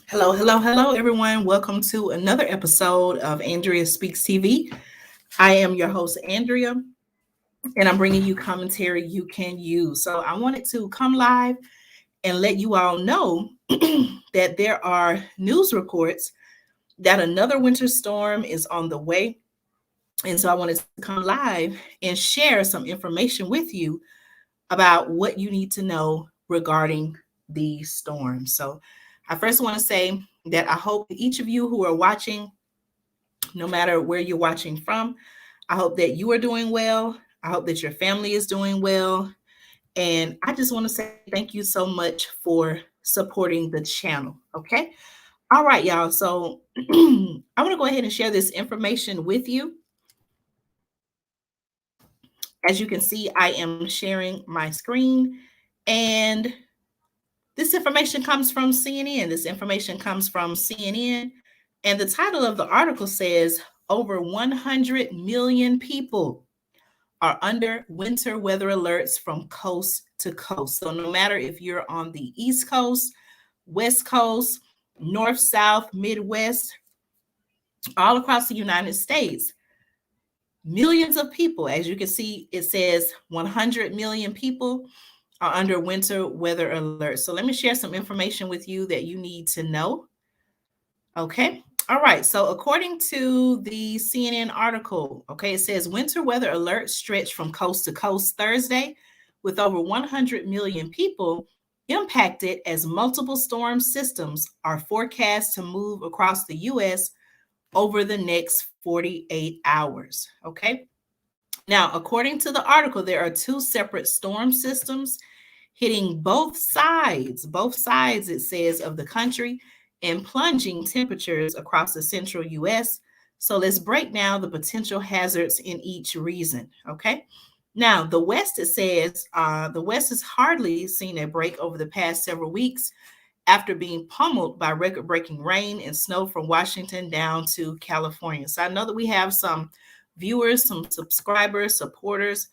Hello, hello, hello, everyone. Welcome to another episode of Andrea Speaks TV. I am your host, Andrea, and I'm bringing you commentary you can use. So, I wanted to come live and let you all know that there are news reports that another winter storm is on the way. And so, I wanted to come live and share some information with you about what you need to know regarding the storm. So, I first want to say that I hope each of you who are watching, no matter where you're watching from, I hope that you are doing well. I hope that your family is doing well. And I just want to say thank you so much for supporting the channel. Okay. All right, y'all. So I want to go ahead and share this information with you. As you can see, I am sharing my screen. And this information comes from CNN. This information comes from CNN. And the title of the article says over 100 million people are under winter weather alerts from coast to coast. So, no matter if you're on the East Coast, West Coast, North, South, Midwest, all across the United States, millions of people, as you can see, it says 100 million people are under winter weather alerts. So let me share some information with you that you need to know. Okay. All right. So according to the CNN article, okay, it says winter weather alerts stretch from coast to coast Thursday with over 100 million people impacted as multiple storm systems are forecast to move across the U.S. over the next 48 hours. Okay. Now, according to the article, there are two separate storm systems hitting both sides, it says, of the country and plunging temperatures across the central US. So let's break down the potential hazards in each region. Okay. Now, the West, it says, the West has hardly seen a break over the past several weeks after being pummeled by record breaking rain and snow from Washington down to California. So I know that we have some viewers, some subscribers, supporters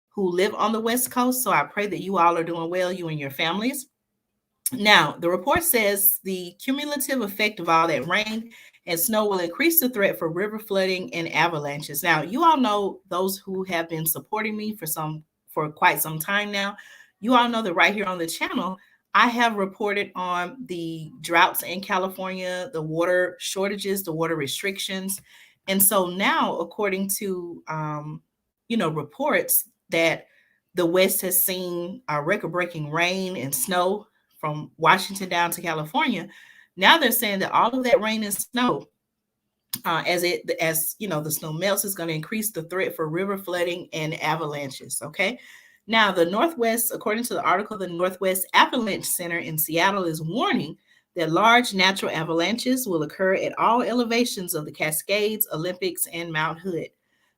who live on the West Coast. So I pray that you all are doing well, you and your families. Now, the report says the cumulative effect of all that rain and snow will increase the threat for river flooding and avalanches. Now, you all know, those who have been supporting me for quite some time now, you all know that right here on the channel, I have reported on the droughts in California, the water shortages, the water restrictions. And so now, according to reports that the West has seen record-breaking rain and snow from Washington down to California. Now they're saying that all of that rain and snow, the snow melts, is going to increase the threat for river flooding and avalanches. Okay. Now, the Northwest, according to the article, the Northwest Avalanche Center in Seattle is warning that large natural avalanches will occur at all elevations of the Cascades, Olympics, and Mount Hood.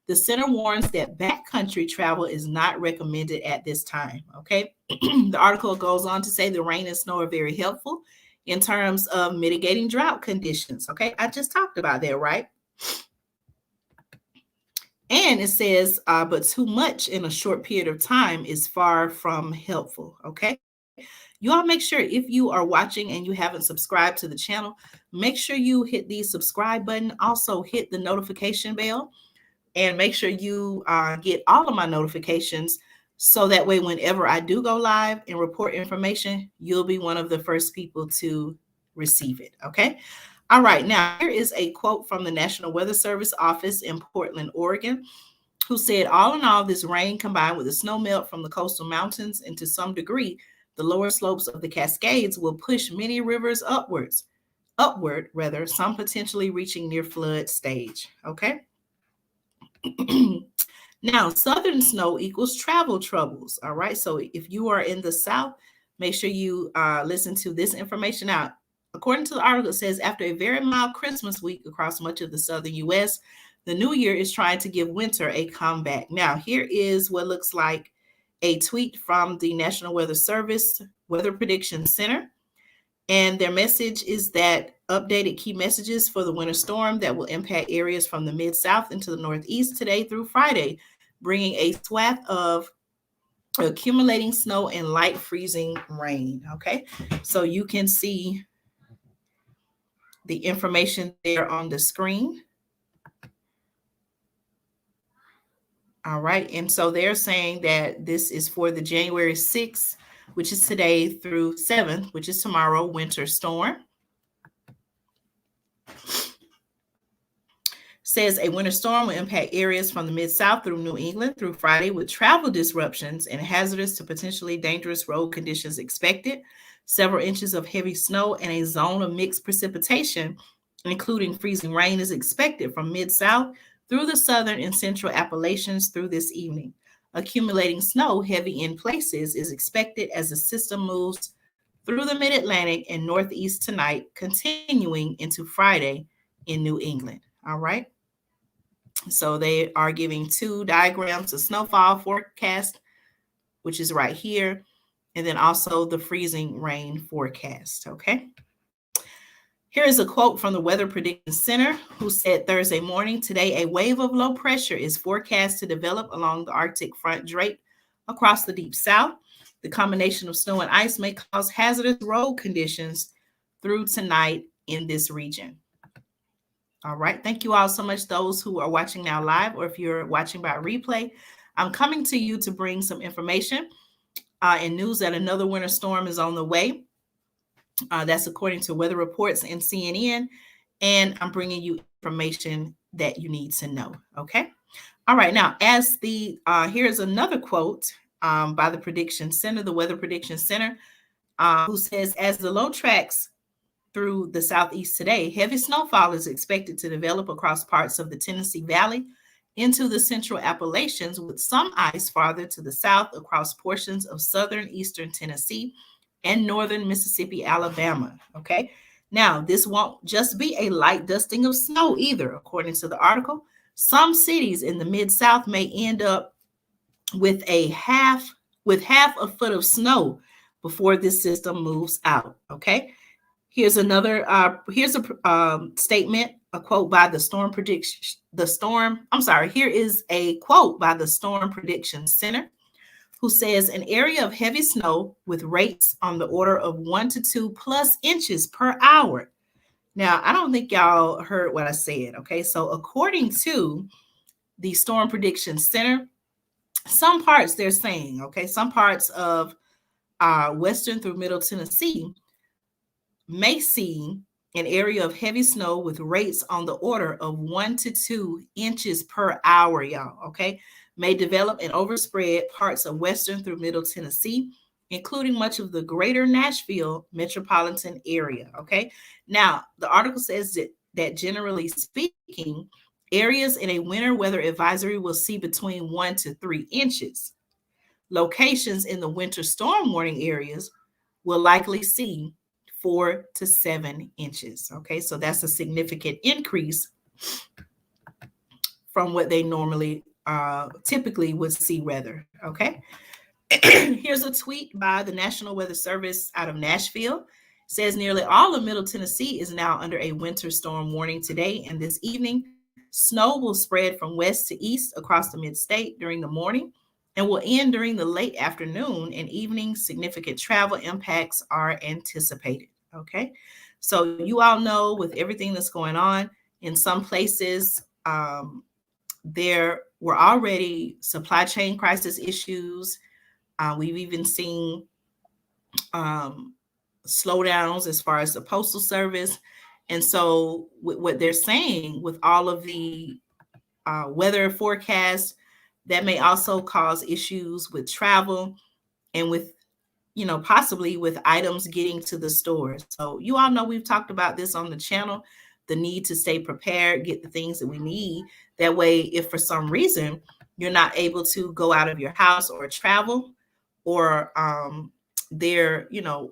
The center warns that backcountry travel is not recommended at this time. Okay. The article goes on to say the rain and snow are very helpful in terms of mitigating drought conditions. Okay. I just talked about that, right? And it says, but too much in a short period of time is far from helpful. Okay. You all make sure, if you are watching and you haven't subscribed to the channel, make sure you hit the subscribe button. Also, hit the notification bell and make sure you get all of my notifications. So that way, whenever I do go live and report information, you'll be one of the first people to receive it. Okay. All right. Now, here is a quote from the National Weather Service office in Portland, Oregon, who said, all in all, this rain combined with the snow melt from the coastal mountains and to some degree, the lower slopes of the Cascades will push many rivers upward rather, some potentially reaching near flood stage. Okay. Now, southern snow equals travel troubles. All right. So if you are in the South, make sure you listen to this information out. According to the article, it says after a very mild Christmas week across much of the southern U.S., the new year is trying to give winter a comeback. Now, here is what looks like a tweet from the National Weather Service Weather Prediction Center. And their message is that updated key messages for the winter storm that will impact areas from the mid-south into the northeast today through Friday, bringing a swath of accumulating snow and light freezing rain. Okay, so you can see the information there on the screen. All right. And so they're saying that this is for the January 6th, which is today, through 7th, which is tomorrow, winter storm. Says a winter storm will impact areas from the Mid-South through New England through Friday, with travel disruptions and hazardous to potentially dangerous road conditions expected. Several inches of heavy snow and a zone of mixed precipitation, including freezing rain, is expected from Mid-South through the southern and central Appalachians through this evening. Accumulating snow heavy in places is expected as the system moves through the Mid-Atlantic and Northeast tonight, continuing into Friday in New England. All right. So they are giving two diagrams, the snowfall forecast, which is right here, and then also the freezing rain forecast, okay? Here is a quote from the Weather Prediction Center, who said Thursday morning, today a wave of low pressure is forecast to develop along the Arctic front drape across the deep south. The combination of snow and ice may cause hazardous road conditions through tonight in this region. All right. Thank you all so much, those who are watching now live, or if you're watching by replay. I'm coming to you to bring some information and news that another winter storm is on the way. That's according to weather reports and CNN. And I'm bringing you information that you need to know. Okay. All right. Now, as here's another quote by the Prediction Center, the Weather Prediction Center, who says, as the low tracks through the southeast today, heavy snowfall is expected to develop across parts of the Tennessee Valley into the central Appalachians, with some ice farther to the south across portions of southern eastern Tennessee and northern Mississippi, Alabama. Okay. Now, this won't just be a light dusting of snow either. According to the article, some cities in the Mid-South may end up with half a foot of snow before this system moves out. Okay. Here's another, statement, a quote by the Storm Prediction, here is a quote by the Storm Prediction Center, who says an area of heavy snow with rates on the order of 1 to 2 plus inches per hour. Now, I don't think y'all heard what I said. Okay. So according to the Storm Prediction Center, some parts they're saying, okay, some parts of western through middle Tennessee may see an area of heavy snow with rates on the order of 1 to 2 inches per hour, y'all, okay, may develop and overspread parts of western through middle Tennessee, including much of the greater Nashville metropolitan area, okay? Now, the article says that generally speaking, areas in a winter weather advisory will see between 1 to 3 inches. Locations in the winter storm warning areas will likely see 4 to 7 inches. Okay, so that's a significant increase from what they normally typically would see weather. Okay. Here's a tweet by the National Weather Service out of Nashville. It says nearly all of Middle Tennessee is now under a winter storm warning today and this evening. Snow will spread from west to east across the mid-state during the morning and will end during the late afternoon and evening. Significant travel impacts are anticipated. Okay, so you all know, with everything that's going on in some places, there were already supply chain crisis issues. We've even seen slowdowns as far as the postal service. And so what they're saying with all of the weather forecasts, that may also cause issues with travel and with, possibly with items getting to the stores. So you all know we've talked about this on the channel, the need to stay prepared, get the things that we need. That way, if for some reason you're not able to go out of your house or travel, or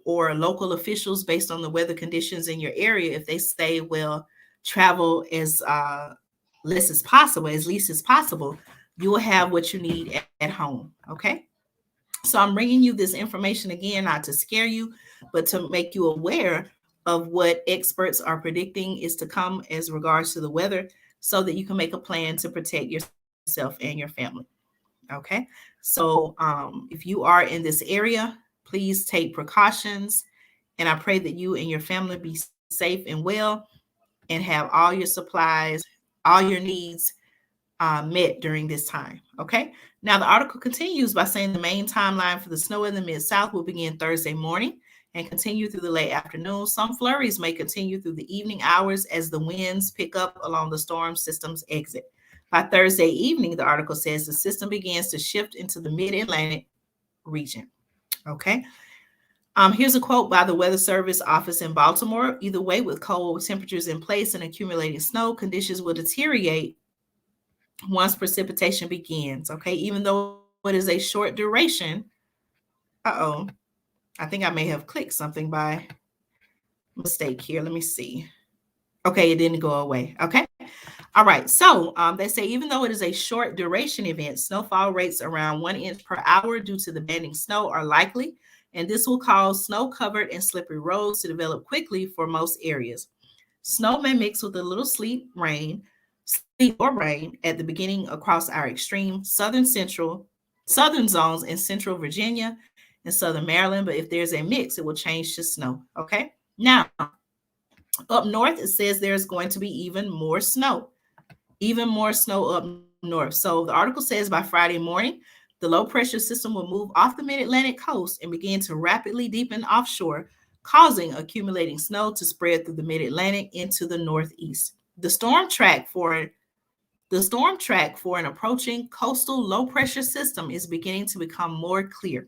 or local officials, based on the weather conditions in your area, if they say, well, travel as least as possible, you will have what you need at home. Okay. So I'm bringing you this information again, not to scare you, but to make you aware of what experts are predicting is to come as regards to the weather, so that you can make a plan to protect yourself and your family. Okay. So if you are in this area, please take precautions. And I pray that you and your family be safe and well. and have all your supplies, all your needs met during this time. Okay. Now, the article continues by saying the main timeline for the snow in the Mid South will begin Thursday morning and continue through the late afternoon. Some flurries may continue through the evening hours as the winds pick up along the storm system's exit. By Thursday evening, the article says the system begins to shift into the mid Atlantic region. Okay. Here's a quote by the Weather Service office in Baltimore. Either way, with cold temperatures in place and accumulating snow, conditions will deteriorate once precipitation begins. Okay. Even though it is a short duration. I think I may have clicked something by mistake here. Let me see. Okay. It didn't go away. Okay. All right. So they say even though it is a short duration event, snowfall rates around 1 inch per hour due to the banding snow are likely, and this will cause snow-covered and slippery roads to develop quickly for most areas. Snow may mix with a little sleet or rain at the beginning across our extreme southern zones in central Virginia and southern Maryland, but if there's a mix, it will change to snow. Okay. Now, up north, it says there's going to be even more snow up north. So the article says by Friday morning, the low pressure system will move off the mid Atlantic coast and begin to rapidly deepen offshore, causing accumulating snow to spread through the mid Atlantic into the northeast. The storm track for an approaching coastal low pressure system is beginning to become more clear.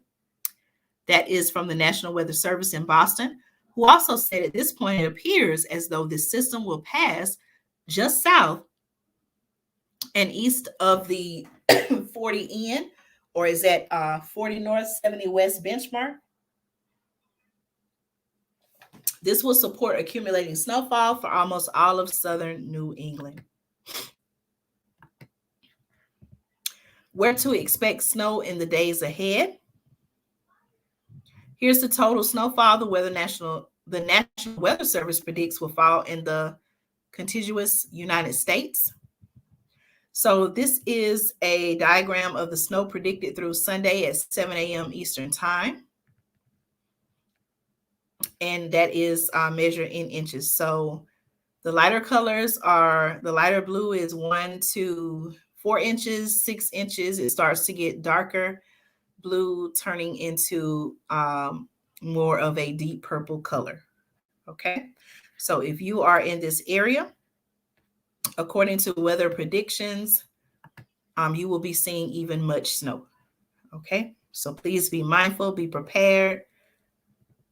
That is from the National Weather Service in Boston, who also said at this point it appears as though this system will pass just south and east of the 40 N, or is that 40 North, 70 West benchmark. This will support accumulating snowfall for almost all of southern New England. Where to expect snow in the days ahead. Here's the total snowfall the National Weather Service predicts will fall in the contiguous United States. So this is a diagram of the snow predicted through Sunday at 7 a.m. Eastern time. And that is measured in inches. So the lighter blue is 1 to 4 inches, 6 inches. It starts to get darker blue, turning into more of a deep purple color. Okay. So if you are in this area, according to weather predictions, you will be seeing even much snow. Okay. So please be mindful, be prepared,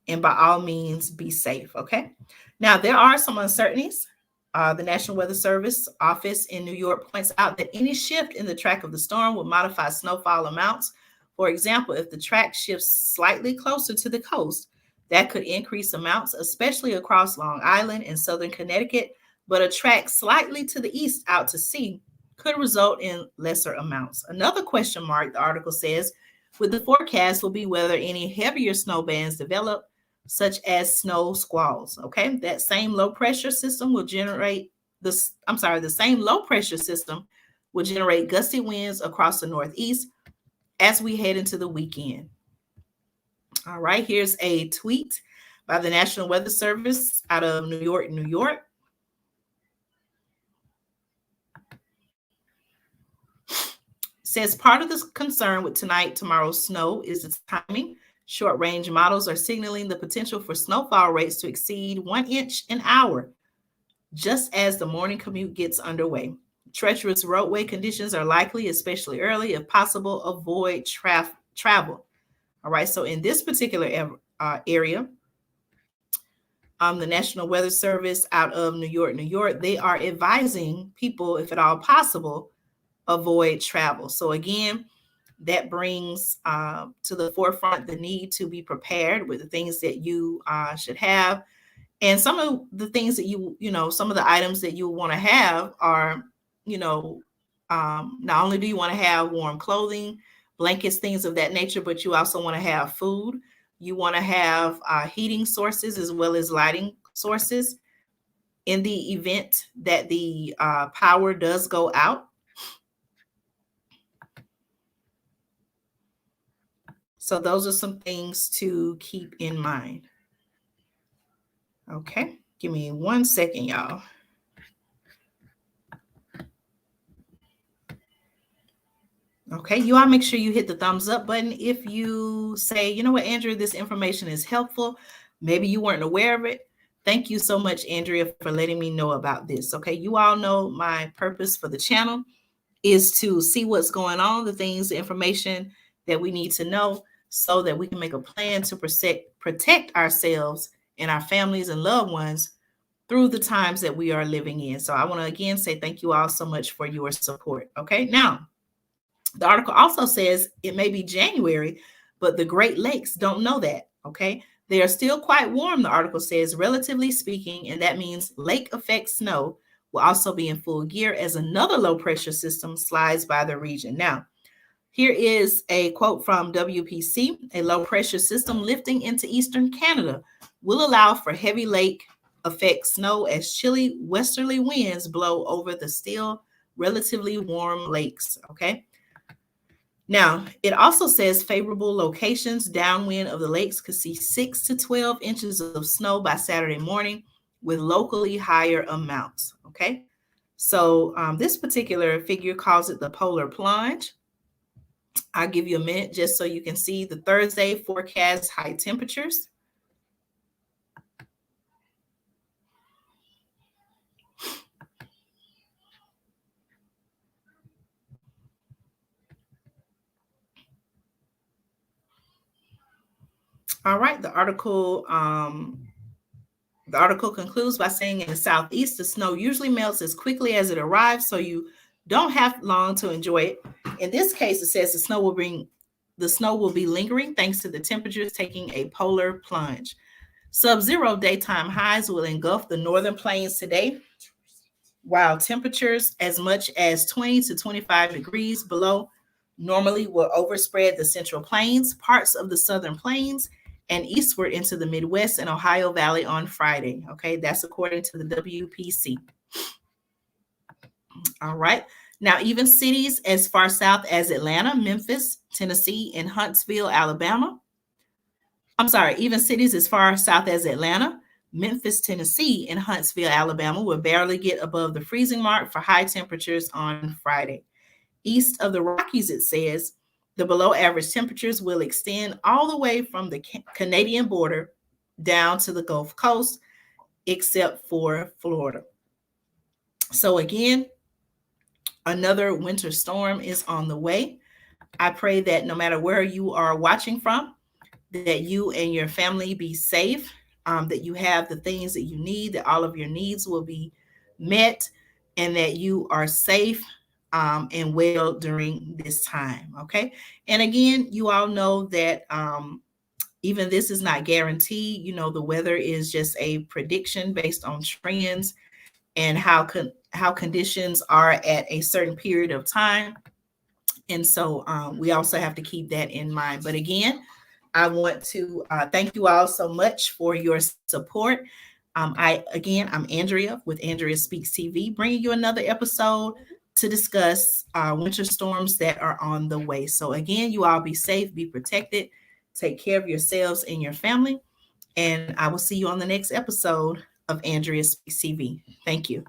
and by all means, be safe. Okay. Now, there are some uncertainties. The National Weather Service office in New York points out that any shift in the track of the storm will modify snowfall amounts. For example, if the track shifts slightly closer to the coast, that could increase amounts, especially across Long Island and southern Connecticut, but a track slightly to the east out to sea could result in lesser amounts. Another question mark, the article says, with the forecast will be whether any heavier snow bands develop, such as snow squalls. Okay, that same low pressure system will generate the same low pressure system will generate gusty winds across the northeast as we head into the weekend. All right, here's a tweet by the National Weather Service out of New York, New York. Says part of the concern with tomorrow's snow is its timing. Short range models are signaling the potential for snowfall rates to exceed 1 inch an hour, just as the morning commute gets underway. Treacherous roadway conditions are likely, especially early. If possible, avoid travel. All right, so in this particular area, the National Weather Service out of New York, New York, they are advising people, if at all possible, avoid travel. So again, that brings to the forefront the need to be prepared with the things that you should have. And some of the things that some of the items that you want to have are, not only do you want to have warm clothing, blankets, things of that nature, but you also want to have food. You want to have heating sources as well as lighting sources in the event that the power does go out. So those are some things to keep in mind. Okay, give me 1 second, y'all. Okay, you all make sure you hit the thumbs up button if you say, you know what, Andrea, this information is helpful. Maybe you weren't aware of it. Thank you so much, Andrea, for letting me know about this. Okay, you all know my purpose for the channel is to see what's going on, the things, the information that we need to know so that we can make a plan to protect ourselves and our families and loved ones through the times that we are living in. So I want to again say thank you all so much for your support. Okay, now the article also says it may be January, but the Great Lakes don't know that. Okay. They are still quite warm, the article says, relatively speaking, and that means lake effect snow will also be in full gear as another low pressure system slides by the region. Now, here is a quote from WPC. A low pressure system lifting into eastern Canada will allow for heavy lake effect snow as chilly westerly winds blow over the still relatively warm lakes. Okay. Now, it also says favorable locations downwind of the lakes could see 6 to 12 inches of snow by Saturday morning with locally higher amounts. Okay. So this particular figure calls it the polar plunge. I'll give you a minute just so you can see the Thursday forecast high temperatures. All right, the article concludes by saying in the southeast, the snow usually melts as quickly as it arrives, so you don't have long to enjoy it. In this case, it says the snow will be lingering thanks to the temperatures taking a polar plunge. Sub-zero daytime highs will engulf the northern plains today, while temperatures as much as 20 to 25 degrees below normally will overspread the central plains, parts of the southern plains, and eastward into the Midwest and Ohio Valley on Friday. Okay, that's according to the WPC. All right. Now, even cities as far south as Atlanta, Memphis, Tennessee, and Huntsville, Alabama. Even cities as far south as Atlanta, Memphis, Tennessee, and Huntsville, Alabama will barely get above the freezing mark for high temperatures on Friday. East of the Rockies, it says, the below average temperatures will extend all the way from the Canadian border down to the Gulf Coast, except for Florida. So again, another winter storm is on the way. I pray that no matter where you are watching from, that you and your family be safe, that you have the things that you need, that all of your needs will be met, and that you are safe and well during this time. Okay. And again, you all know that even this is not guaranteed. You know, the weather is just a prediction based on trends and how conditions are at a certain period of time. And so we also have to keep that in mind. But again, I want to thank you all so much for your support. I'm Andrea with Andrea Speaks TV, bringing you another episode to discuss winter storms that are on the way. So again, you all be safe, be protected, take care of yourselves and your family. And I will see you on the next episode of Andrea Speaks TV. Thank you.